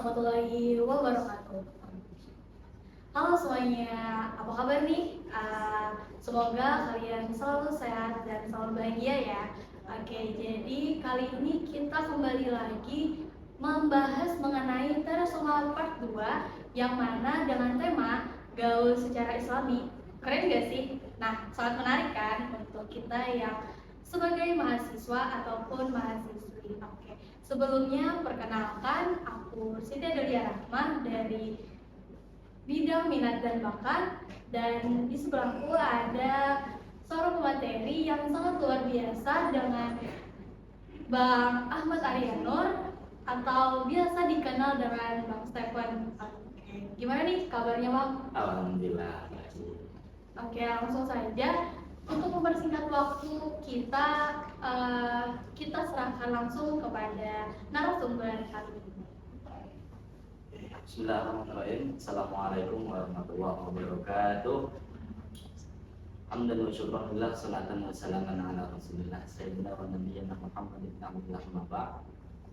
warahmatullahi wabarakatuh. Halo semuanya, apa kabar nih? Semoga kalian selalu sehat dan selalu bahagia ya. Oke, jadi kali ini kita kembali lagi membahas mengenai Terasoma Part 2 yang mana dengan tema gaul secara Islami. Keren gak sih? Nah, sangat menarik kan untuk kita yang sebagai mahasiswa ataupun mahasiswi. Oke, sebelumnya perkenalkan aku Siti Adelia Rahman dari bidang minat dan bakat, dan di sebelahku ada seorang pemateri yang sangat luar biasa dengan Bang Ahmad Arianur atau biasa dikenal dengan Bang Stephen. Oke, gimana nih kabarnya Bang? Alhamdulillah. Oke, langsung saja. Untuk mempersingkat waktu kita, kita serahkan langsung kepada narasumber kali ini. Bismillahirrahmanirrahim. Assalamualaikum warahmatullahi wabarakatuh. Hamdan wa syukran lillah, salatan wa salaman ala rasulillah sayyidina wa nabiyyina Muhammad ibn Abdullah mabak.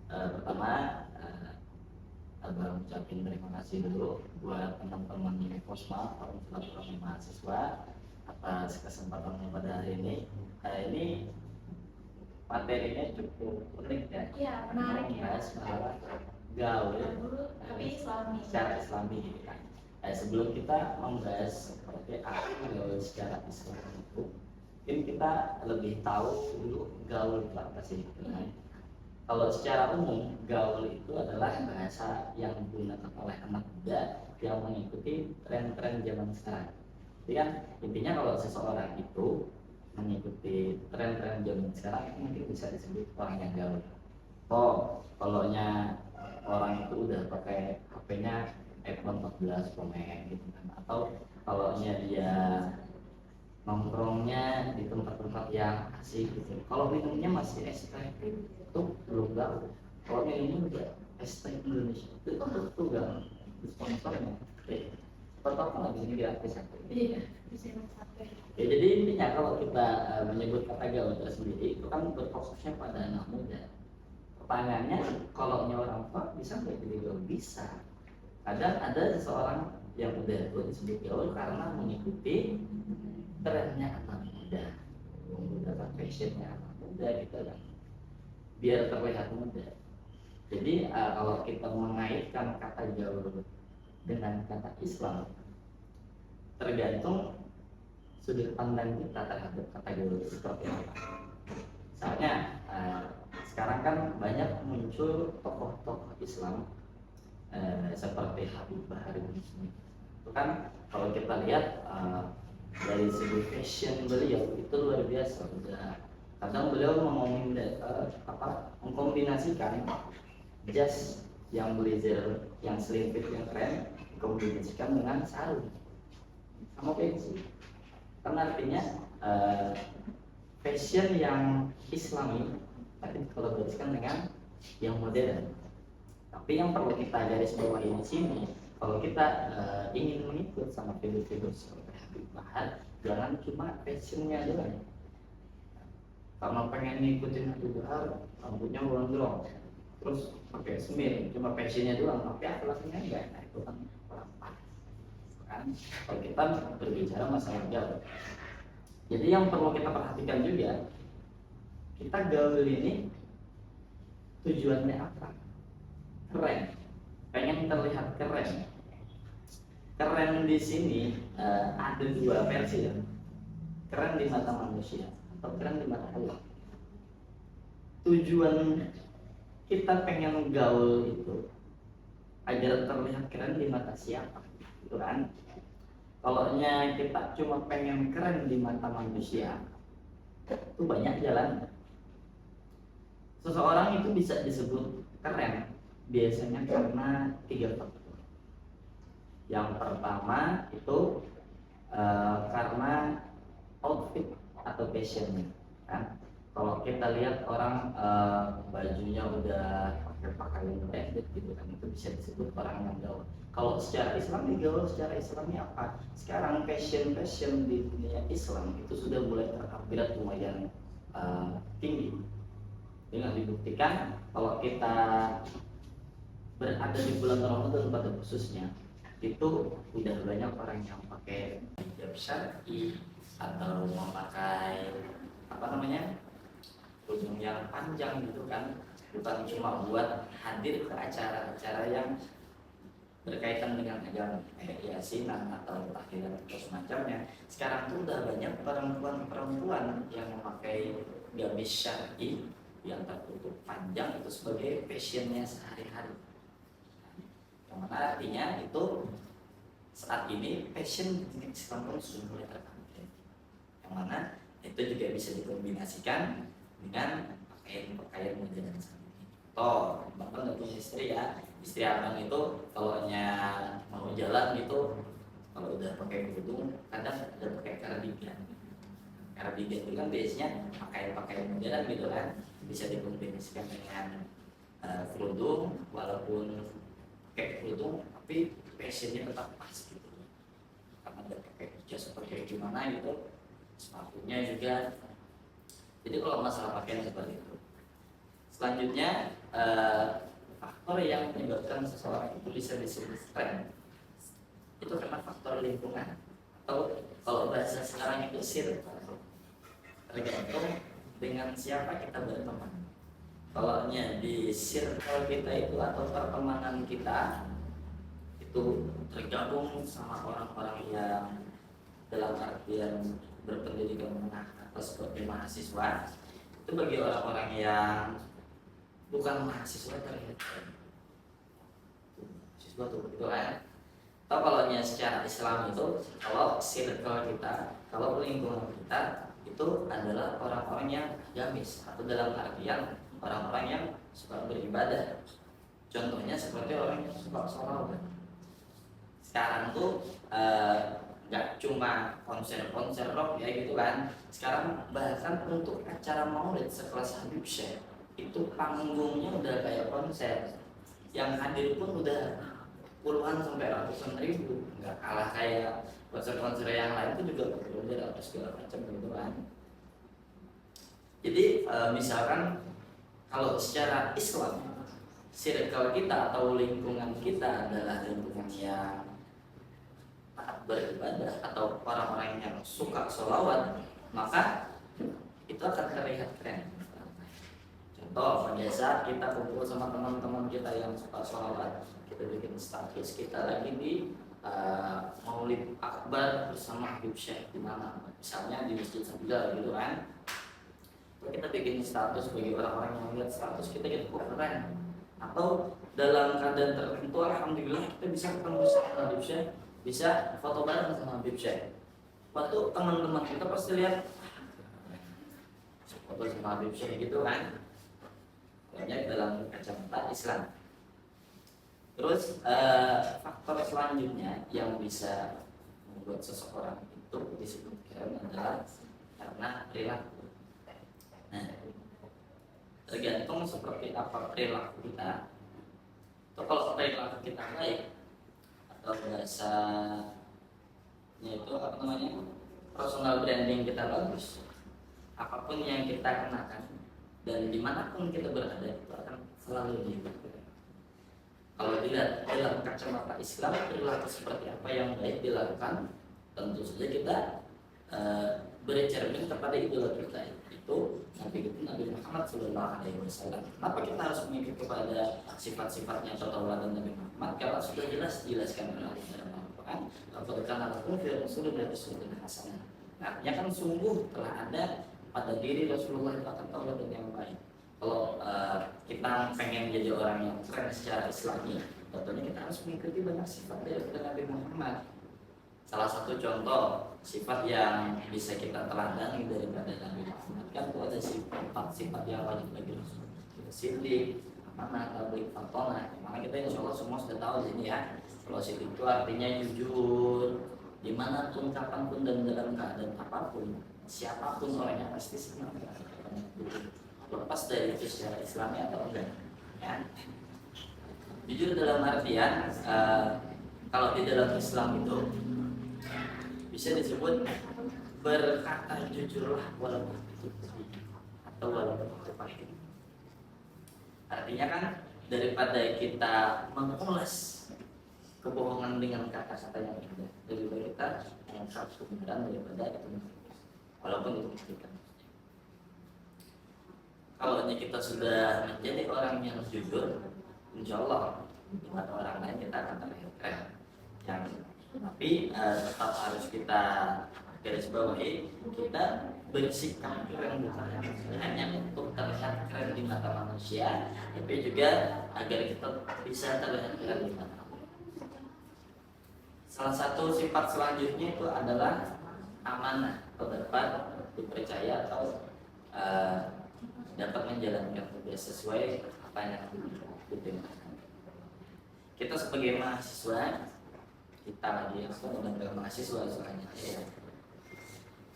Pertama, abang ucapin terima kasih dulu buat teman-teman di Posma, para mahasiswa atas kesempatannya pada hari ini. Ini materinya cukup unik ya. Iya, menarik ya. Masalah gaul tapi Islami. secara Islami gitu kan. Sebelum kita membahas seperti apa gaul secara Islam itu, mungkin kita lebih tahu dulu gaul itu apa sih gitu kan. Kalau secara umum gaul itu adalah bahasa yang digunakan oleh anak muda yang mengikuti tren-tren zaman sekarang. Jadi kan intinya kalau seseorang itu mengikuti tren-tren zaman sekarang mungkin bisa disebut orang yang gaul. Kalau orang itu udah pakai HP-nya iPhone 14 Pro Max gitu kan, atau kalau dia nongkrongnya di tempat-tempat yang asik gitu. Kalau minumnya masih es teh itu belum gaul. Kalau minumnya udah es teh Indonesia itu tuh gaul. Sponsornya apa lagi ini gratis aku. Iya, bisa sampai. Ya, jadi intinya kalau kita menyebut kata gaul tersendiri itu kan berfokusnya pada anak muda. Pertanyaannya, kalau orang tua bisa nggak jadi gaul? Bisa. Kadang ada seseorang yang udah tua disebut gaul karena mengikuti trennya anak muda, menggunakan fashionnya anak muda gitu kan, biar terlihat muda. Jadi kalau kita mengaitkan kata gaul dengan kata Islam, tergantung sudut pandang kita terhadap kata gaul itu seperti apa. Misalnya sekarang kan banyak muncul tokoh-tokoh Islam seperti Habib Bahari Muslim. Itu kan kalau kita lihat dari segi fashion beliau itu luar biasa. Kadang beliau mengkombinasikan jas yang blazer, yang slim fit, yang keren, dikombinasikan dengan sarung sama pensi. Karena artinya fashion yang Islami tapi dikolaborasikan dengan yang modern. Tapi yang perlu kita garis bawahi di sini, kalau kita ingin mengikut sama figur-figur seperti Habib Bahar, jangan cuma fashionnya doang. Karena pengen ngikutin Habib Bahar, rambutnya gondrong, terus pakai semir, cuma fashionnya doang, tapi akhlaknya enggak. Nah itu kan kurang pas. Kan? Kalau kita berbicara masalah gaul, jadi yang perlu kita perhatikan juga, kita gaul ini tujuannya apa? Keren, pengen terlihat keren. Keren di sini ada dua versi ya. Keren di mata manusia atau keren di mata Allah. Tujuan kita pengen gaul itu agar terlihat keren di mata siapa, gitu kan? Kalau kita cuma pengen keren di mata manusia, itu banyak jalan. Seseorang itu bisa disebut keren biasanya karena 3 faktor. Yang pertama itu karena outfit atau fashionnya kan. Kalau kita lihat orang bajunya udah pakai pakaian branded gitu kan, itu bisa disebut orang yang gaul. Kalau secara Islam gaul secara Islamnya apa? Sekarang fashion di dunia Islam itu sudah mulai terupgrade lumayan tinggi. Dengan dibuktikan kalau kita berada di bulan Ramadan pada khususnya itu udah banyak orang yang pakai hijab syar'i atau memakai apa namanya kerudung yang panjang gitu kan, bukan cuma buat hadir ke acara-acara yang berkaitan dengan agama kayak yasinan atau tahlilan atau semacamnya. Sekarang tuh udah banyak perempuan yang memakai gamis syar'i yang tertutup panjang itu sebagai fashionnya sehari-hari. Yang mana artinya itu saat ini fashion di Islam pun sudah mulai terpakai. Yang mana itu juga bisa dikombinasikan dengan pakaian-pakaian modern saat ini. Toh, bapak nggak punya istri ya, istri abang itu kalau mau jalan gitu, kalau udah pakai kerudung kadang udah pakai cardigan. Cardigan itu kan biasanya pakaian-pakaian modern gitu kan, bisa dikombinasikan dengan kerudung, walaupun pakai kerudung tapi fashionnya tetap pas gitu. Karena udah pakai jas seperti gimana gitu, sepatunya juga. Jadi kalau masalah pakaian seperti itu. Selanjutnya faktor yang menyebabkan seseorang itu bisa disebut tren itu karena faktor lingkungan atau kalau bahasa sekarang itu circle, tergantung dengan siapa kita berteman. Kalau di circle kita itu atau pertemanan kita itu tergabung sama orang-orang yang dalam artian berpendidikan menengah atas seperti mahasiswa, itu bagi orang-orang yang bukan mahasiswa terlihat mahasiswa tuh gitu kan. Atau kalau secara Islam itu kalau circle kita, kalau lingkungan kita itu adalah orang-orang yang agamis atau dalam artian orang-orang yang suka beribadah. Contohnya seperti orang yang suka sholawat. Sekarang tuh nggak cuma konser-konser rock ya gitu kan. Sekarang bahkan untuk acara maulid sekelas Habib Syekh itu panggungnya udah kayak konser, yang hadir pun udah puluhan sampai ratusan ribu, nggak kalah kayak konser-konser yang lain itu juga berbeda atau segala macam gitu kan. Jadi misalkan kalau secara Islam circle kita atau lingkungan kita adalah lingkungan yang taat beribadah atau orang-orang yang suka sholawat, maka itu akan terlihat keren. Contoh, pada saat kita kumpul sama teman-teman kita yang suka sholawat, kita bikin status kita lagi di Maulid Akbar bersama Habib Syekh di mana, misalnya di Masjid Sabila gitu kan. Kita bikin status bagi orang-orang yang melihat status kita gitu, keren. Atau dalam keadaan tertentu, alhamdulillah kita bisa ketemu sama Habib Syekh, bisa foto bareng sama Habib Syekh. Waktu teman-teman kita pasti lihat foto sama Habib Syekh gitu kan. Banyak dalam kacamata Islam. Terus faktor selanjutnya yang bisa membuat seseorang itu disebut keren adalah karena perilaku. Nah, tergantung seperti apa perilaku kita. Atau kalau perilaku kita baik atau bahasanya itu apa namanya, personal branding kita bagus, apapun yang kita kenakan dan dimanapun kita berada itu akan selalu dilakukan. Kalau dilihat dalam kacamata Islam, perilaku seperti apa yang baik dilakukan, tentu saja kita bercermin kepada idola kita itu Nabi Muhammad SAW. Kenapa kita harus mengikuti kepada sifat-sifatnya atau tauladan Nabi Muhammad? Karena sudah jelas dijelaskan oleh Al-Quran. Apabila lakum fi Rasulillah uswatun hasanah. Artinya kan sungguh telah ada pada diri Rasulullah itu akan tauladan yang baik. Kalau kita pengen jadi orang yang keren secara Islami, tentunya kita harus mengikuti banyak sifat dari Nabi Muhammad. Salah satu contoh sifat yang bisa kita teladani daripada Nabi Muhammad kan itu ada sifat yang wajib bagi Rasul. Siddiq, amanah, tabligh, fatonah. Mana kita insya Allah semua sudah tahu jadi ya. Kalau siddiq itu artinya jujur, dimanapun, kapanpun dan dalam keadaan apapun, siapapun orangnya pasti senang. Lepas dari itu secara Islami atau enggak ya. Jujur dalam artian kalau di dalam Islam itu bisa disebut berkata jujurlah walaupun itu sedih atau walaupun itu pahit. Artinya kan daripada kita mengulas kebohongan dengan kata-kata yang indah, lebih baik kita mengungkap kebenaran daripada itu walaupun itu menyakitkan. Kalau kita sudah menjadi orang yang jujur, insya Allah di mata orang lain kita akan terlihat keren. Tapi tetap harus kita garis bawahi, kita bersikap keren bukan hanya untuk terlihat keren di mata manusia, tapi juga agar kita bisa terlihat keren di mata Allah. Salah satu sifat selanjutnya itu adalah amanah atau dapat dipercaya atau dapat menjalankan tugas sesuai apa yang diperintahkan. Kita sebagai mahasiswa, kita lagi yang sudah mahasiswa soalnya ya.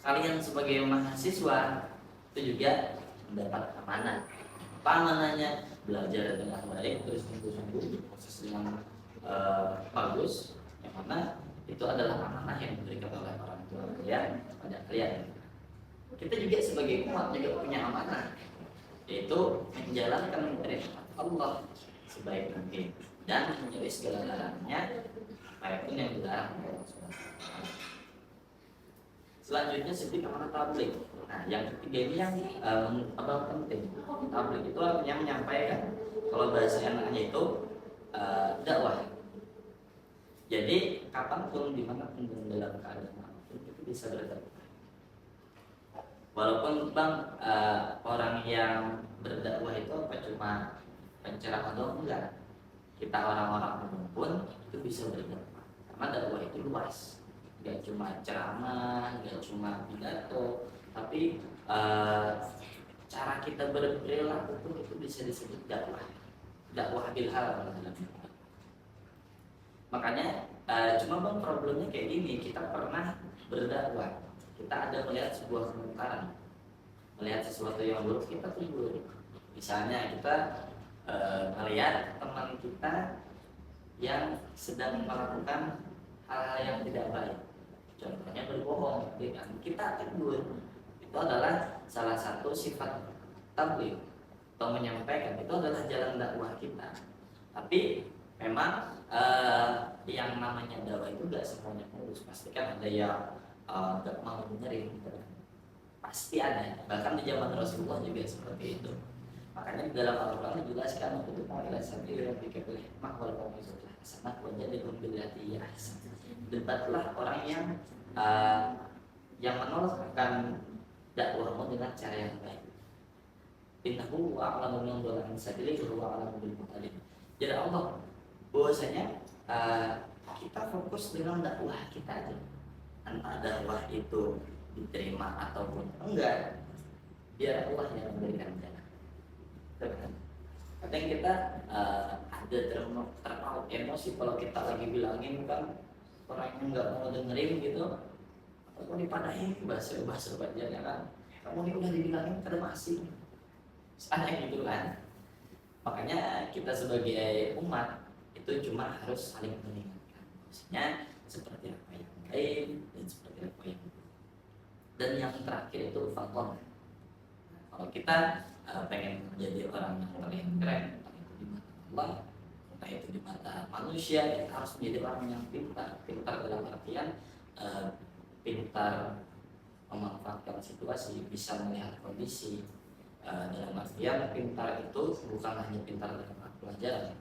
Kalian sebagai mahasiswa itu juga mendapat amanah. Apa amanahnya? Belajar dengan baik, terus sungguh-sungguh proses dengan bagus. Yang mana itu adalah amanah yang diberikan oleh orang tua kalian kepada kalian. Kita juga sebagai umat juga punya amanah, yaitu menjalankan perintah Allah sebaik mungkin dan menjauhi segala larangannya, apapun yang dilarang oleh Allah. Selanjutnya seperti amanah tabligh. Nah, yang ketiga ini yang penting. Tabligh itu artinya menyampaikan. Kalau bahasa enaknya itu dakwah. Jadi kapanpun, dimanapun dalam keadaan apapun itu bisa berdakwah. Walaupun orang yang berdakwah itu apa cuma penceramah doang, enggak. Kita orang-orang umum pun itu bisa berdakwah. Karena dakwah itu luas. Enggak cuma ceramah, enggak cuma pidato, tapi cara kita berperilaku pun itu bisa disebut dakwah. Dakwah bil halal. Makanya cuma problemnya kayak gini, kita pernah berdakwah. Kita ada melihat sebuah kemungkaran, melihat sesuatu yang buruk, kita tegur. Misalnya kita melihat teman kita yang sedang melakukan hal-hal yang tidak baik, contohnya berbohong, kan? Kita tegur. Itu adalah salah satu sifat tabligh atau menyampaikan. Itu adalah jalan dakwah kita. Tapi memang yang namanya dakwah itu gak semuanya mulus. Pasti kan ada yang gak mau dengerin gitu. Pasti ada, bahkan di zaman Rasulullah juga seperti itu. Makanya di dalam Al-Quran dijelaskan untuk ila sabili rabbika bil hikmah wal mau'izatil hasanah wa jadilhum billati hiya ahsan. Debatlah orang yang menolak akan dakwahmu dengan cara yang baik. Innahu a'lamu man dhalla an sabilihi wa a'lamu bil muhtadin. Jadi Allah bahwasanya kita fokus dengan dakwah kita aja. Entah dakwah itu diterima ataupun enggak, biar Allah yang memberikan jalan. Kadang kita ada terpaut emosi kalau kita lagi bilangin kan orang yang nggak mau dengerin gitu, atau dipadahin bahasa belajarnya kan, kamu ini udah dibilangin kada masih, aneh gitu kan. Makanya kita sebagai umat itu cuma harus saling mengingatkan, maksudnya seperti apa yang baik dan seperti apa yang buruk. Dan yang terakhir itu faktor. Kalau kita pengen menjadi orang yang terlihat keren, entah itu di mata Allah, entah itu di mata manusia, kita harus menjadi orang yang pintar. Pintar dalam artian pintar memanfaatkan situasi, bisa melihat kondisi. Dalam artian pintar itu bukan hanya pintar dalam pelajaran.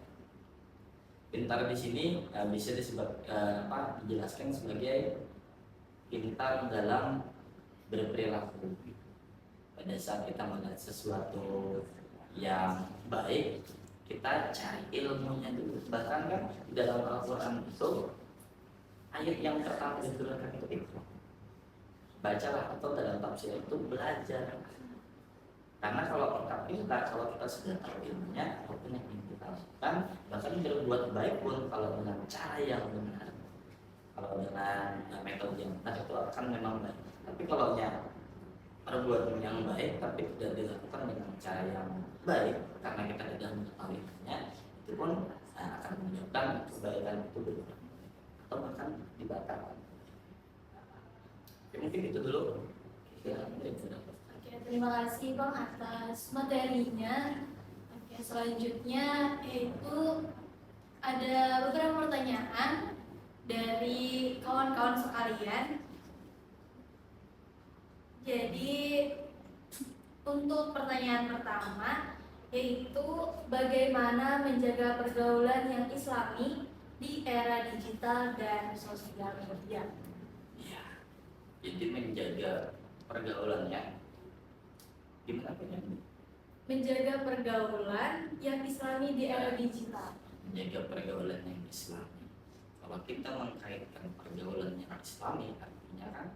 Pintar di sini bisa dijelaskan sebagai pintar dalam berperilaku. Pada saat kita melihat sesuatu yang baik, kita cari ilmunya dulu. Bahkan kan dalam Al-Quran itu ayat yang pertama diturunkan itu ikhlas. Bacalah, atau dalam tafsir itu belajar. Karena kalau kita pintar, kalau kita sudah tahu ilmunya, apapun yang ingin kita lakukan, bahkan berbuat baik pun kalau dengan cara yang benar, kalau dengan metode yang benar itu akan memang baik. Tapi kalau perbuatan yang baik tapi tidak dilakukan dengan cara yang baik karena kita tidak mengetahui ilmunya, itu pun akan menyebabkan kebaikan itu berkurang atau bahkan dibatalkan. Mungkin itu dulu. Terima kasih Bang atas materinya. Selanjutnya ada beberapa pertanyaan dari kawan-kawan sekalian. Jadi untuk pertanyaan pertama yaitu bagaimana menjaga pergaulan yang islami di era digital dan sosial media. Ya, jadi menjaga pergaulan yang gimana punya? Menjaga pergaulan yang islami di era digital. Menjaga pergaulan yang islami. Kalau kita mengkaitkan pergaulan yang islami, artinya kan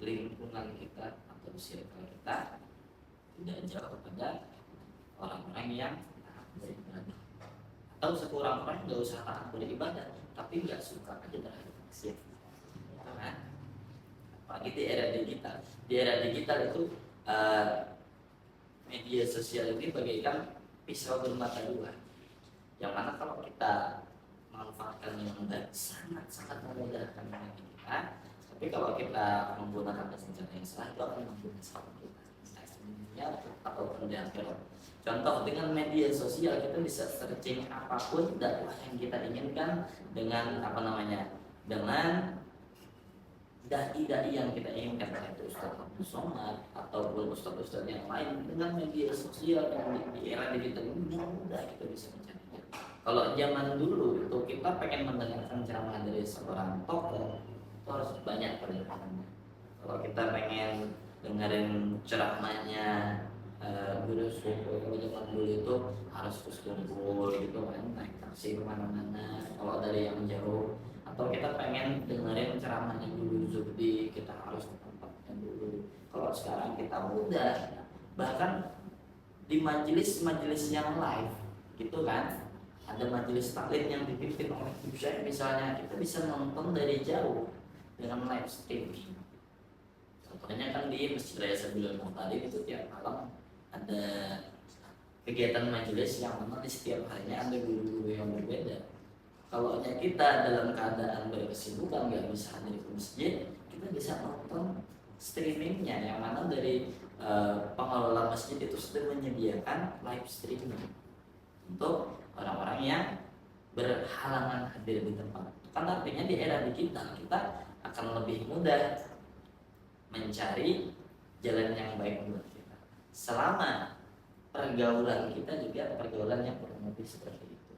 lingkungan kita atau circle kita tidak jauh pada orang-orang yang taat beribadah, atau sekurang-kurangnya nggak usah taat beribadah tapi nggak suka aja terhadap maksiat, kan? Apalagi di era digital itu media sosial ini bagaikan pisau bermata dua, yang mana kalau kita manfaatkan yang baik sangat memudahkan bagi kita, tapi kalau kita menggunakan cara yang salah itu akan menggunakan kita ataupun di akhirat. Contoh, dengan media sosial kita bisa searching apapun dakwah yang kita inginkan dengan dengan dai-dai yang kita inginkan, yaitu Ustaz Abdul Somad ataupun ustaz-ustaz yang lain. Dengan media sosial yang di era digital ini mudah kita bisa mencarinya. Kalau zaman dulu itu kita pengen mendengarkan ceramah dari seorang tokoh, itu harus banyak perjuangannya. Kalau kita pengen dengerin ceramahnya guru suku, kalau zaman dulu itu harus kumpul gitu kan, naik taksi kemana-mana kalau dari yang jauh. Atau kita pengen dengerin ceramahnya dulu Zuhdi, kita harus ke tempatnya dulu. Kalau sekarang kita mudah, bahkan di majelis-majelis yang live gitu kan, ada majelis taklim yang dipimpin oleh Syekh misalnya, kita bisa nonton dari jauh dengan live streaming. Contohnya kan di Masjid Raya Sabilul Muhtadim itu tiap malam ada kegiatan majelis yang mana di setiap harinya ada guru-guru yang berbeda. Kalau kita dalam keadaan berkesibukan nggak bisa hadir ke masjid, kita bisa nonton streamingnya, yang mana dari pengelola masjid itu sudah menyediakan live streaming untuk orang-orang yang berhalangan hadir di tempat. Kan artinya di era digital kita akan lebih mudah mencari jalan yang baik buat kita, selama pergaulan kita juga pergaulan yang kurang lebih seperti itu.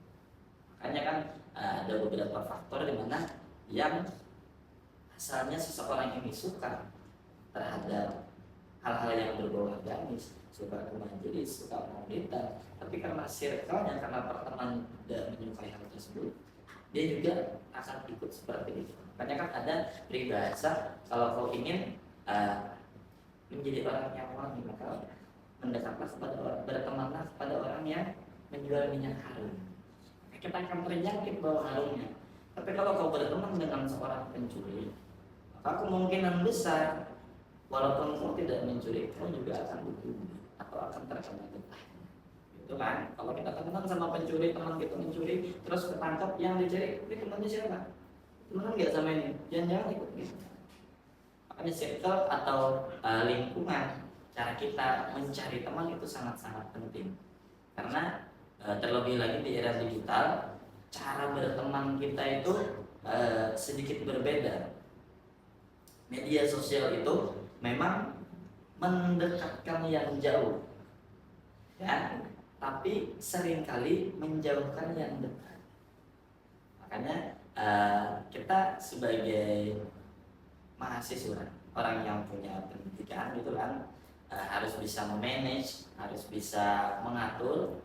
Makanya kan ada beberapa faktor di mana yang asalnya seseorang ini suka terhadap hal-hal yang berbau agamis, suka ke majelis, suka maulidan, tapi karena circle-nya, karena pertemanan tidak menyukai hal tersebut, dia juga akan ikut seperti itu. Makanya kan ada peribahasa, kalau kau ingin menjadi orang yang wangi, maka mendekatlah kepada orang, bertemanlah kepada orang yang menjual minyak harum. Kita akan terjangkit bau harumnya. Tapi kalau kau berteman dengan seorang pencuri, maka kemungkinan besar, walaupun kau tidak mencuri, kau juga akan dibunuh atau akan terkena getahnya. Itu kan? Kalau kita teman sama pencuri, teman kita mencuri, terus ketangkap, yang dicari, ini temannya siapa? Teman nggak sama ini? Jangan-jangan ikut gitu. Makanya circle atau lingkungan, cara kita mencari teman itu sangat-sangat penting. Karena terlebih lagi di era digital, cara berteman kita itu sedikit berbeda. Media sosial itu memang mendekatkan yang jauh, ya, tapi seringkali menjauhkan yang dekat. Makanya kita sebagai mahasiswa, orang yang punya pendidikan gitu kan, harus bisa memanage, harus bisa mengatur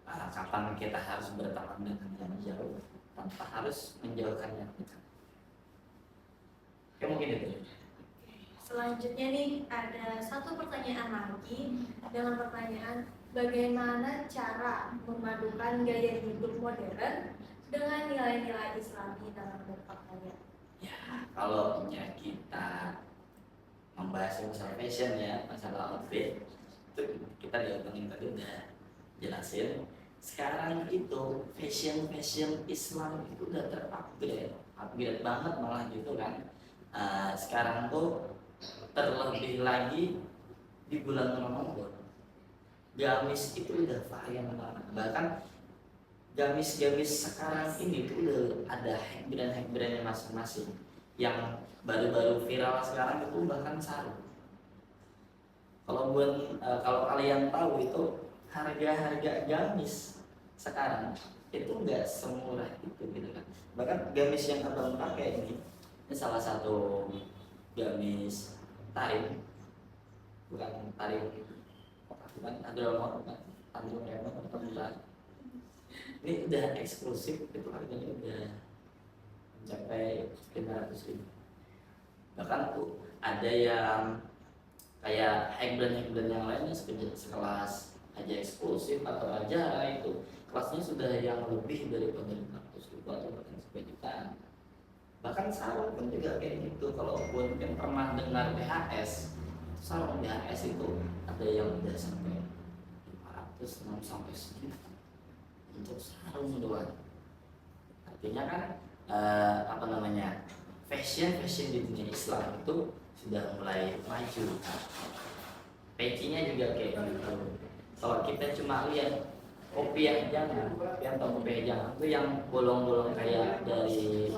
kapan kita harus berteman dengan yang jauh tanpa harus menjauhkan yang dekat. Ya mungkin itu. Selanjutnya nih ada satu pertanyaan lagi dengan pertanyaan bagaimana cara memadukan gaya hidup modern dengan nilai-nilai Islami dalam berpakaian. Ya, kalau kita membahas masalah fashion ya, masalah outfit, itu kita di opening tadi udah jelasin. Sekarang itu fashion Islam itu udah upgrade banget malah gitu kan. Sekarang tuh terlebih lagi di bulan Ramadan, gamis itu udah varian banget. Bahkan gamis-gamis sekarang ini tuh udah ada brand-brandnya masing-masing. Yang baru-baru viral sekarang itu bahkan sarung. Kalau kalian tahu itu harga-harga gamis sekarang itu nggak semurah itu gitu kan. Bahkan gamis yang abang pakai ini salah satu gamis tarim, bukan tarim, bukan Andromor, bukan Andromor, ini udah eksklusif, itu harganya udah mencapai 500.000. Bahkan tuh ada yang kayak high brand yang lainnya sekelas aja eksklusif atau aja itu kelasnya sudah yang lebih dari 500.000 atau bahkan sejutaan. Bahkan sarung pun juga kayak gitu. Kalau buat yang pernah dengar BHS, sarung BHS itu ada yang udah sampai 500 sampai sejuta untuk sarung doang. Artinya kan fashion di dunia Islam itu sudah mulai maju. Pecinya juga kayak gitu. Kalau kita cuma lihat kopiah jangan, yang tahu kopiah jangan itu yang bolong-bolong kayak dari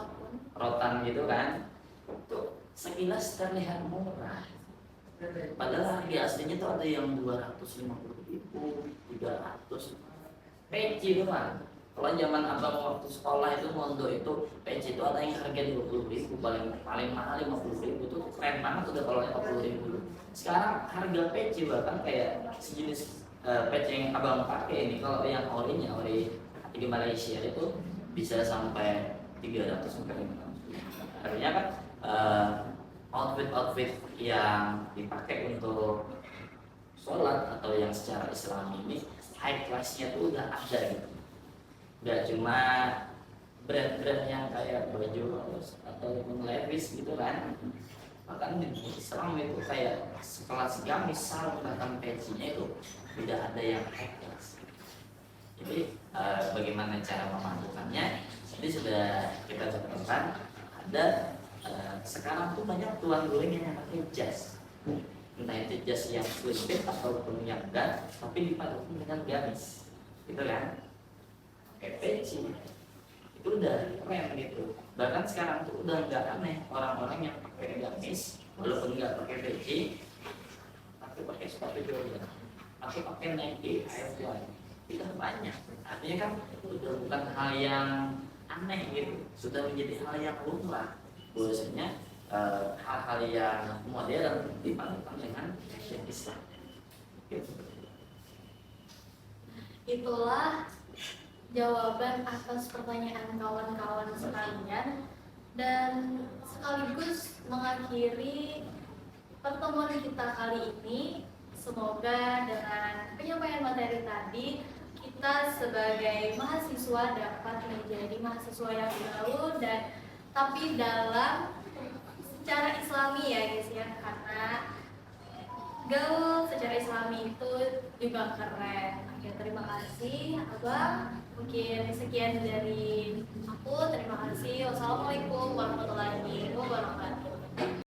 rotan gitu kan, itu sekilas terlihat murah. Padahal harga aslinya tuh ada yang 250.000, 300. Peci doang. Kalau zaman abang waktu sekolah itu mondok itu peci itu ada yang harga 20.000, paling mahal 50.000 tuh keren banget udah kalau 40.000. Sekarang harga peci bahkan kayak sejenis peci yang abang pakai ini kalau yang ori di Malaysia itu bisa sampai 300 sampai 500. Artinya kan outfit yang dipakai untuk sholat atau yang secara Islam ini high class-nya tuh udah ada gitu. Gak cuma brand-brand yang kayak baju atau Levi's gitu kan. Bahkan di Islam itu kayak sekelas gamis, sarung, bahkan pecinya itu tidak ada yang high class. Jadi bagaimana cara memadukannya? Jadi sudah kita contohkan ada sekarang tuh banyak tuan guling yang pakai jas. Entah itu jas yang slim fit ataupun yang enggak, tapi dipadukan dengan gamis, gitu kan? Pakai peci, itu udah keren gitu. Bahkan sekarang tuh udah nggak aneh orang-orang yang pakai gamis, walaupun nggak pakai peci, tapi pakai sepatu Jordan, atau pakai Nike Air Fly, tidak banyak. Artinya kan udah bukan hal yang aneh gitu, sudah menjadi hal yang lumrah. Bahwasanya hal-hal yang modern dipadukan dengan fashion Islam. Gitu. Itulah jawaban atas pertanyaan kawan-kawan sekalian dan sekaligus mengakhiri pertemuan kita kali ini. Semoga dengan penyampaian materi tadi kita sebagai mahasiswa dapat menjadi mahasiswa yang gaul dan tapi dalam secara Islami ya guys ya, karena gaul secara Islami itu juga keren. Oke, terima kasih Abang. Mungkin sekian dari aku. Terima kasih. Wassalamualaikum warahmatullahi wabarakatuh.